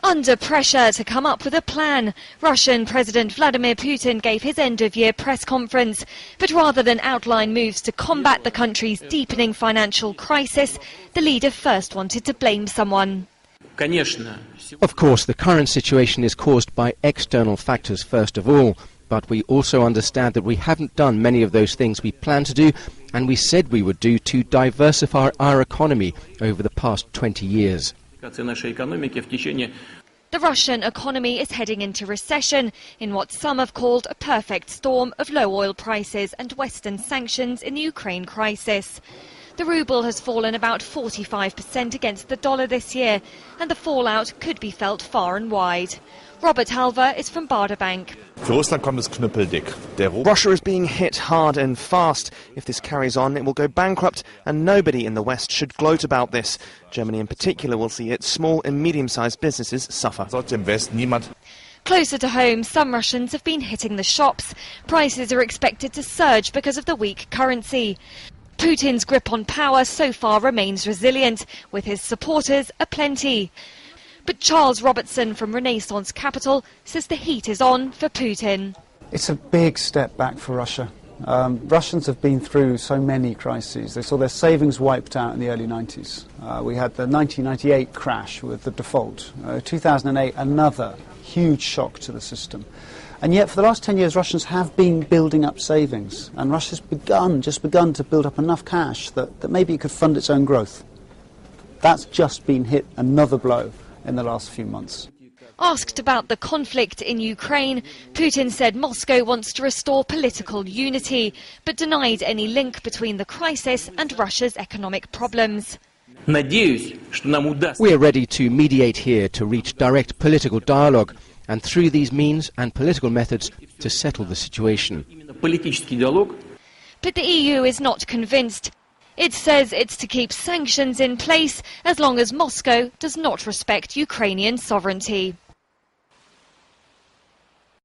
Under pressure to come up with a plan, Russian President Vladimir Putin gave his end-of-year press conference. But rather than outline moves to combat the country's deepening financial crisis, the leader first wanted to blame someone. Of course, the current situation is caused by external factors first of all. But we also understand that we haven't done many of those things we planned to do and we said we would do to diversify our economy over the past 20 years. The Russian economy is heading into recession in what some have called a perfect storm of low oil prices and Western sanctions in the Ukraine crisis. The ruble has fallen about 45% against the dollar this year, and the fallout could be felt far and wide. Robert Halver is from Baader Bank. Russia is being hit hard and fast. If this carries on, it will go bankrupt, and nobody in the West should gloat about this. Germany in particular will see its small and medium-sized businesses suffer. Closer to home, some Russians have been hitting the shops. Prices are expected to surge because of the weak currency. Putin's grip on power so far remains resilient, with his supporters aplenty. But Charles Robertson from Renaissance Capital says the heat is on for Putin. It's a big step back for Russia. Russians have been through so many crises. They saw their savings wiped out in the early 90s. We had the 1998 crash with the default. 2008, another huge shock to the system. And yet for the last 10 years, Russians have been building up savings. And Russia's just begun to build up enough cash that maybe it could fund its own growth. That's just been hit another blow in the last few months. Asked about the conflict in Ukraine, Putin said Moscow wants to restore political unity, but denied any link between the crisis and Russia's economic problems. We are ready to mediate here to reach direct political dialogue and through these means and political methods to settle the situation. But the EU is not convinced. It says it's to keep sanctions in place as long as Moscow does not respect Ukrainian sovereignty.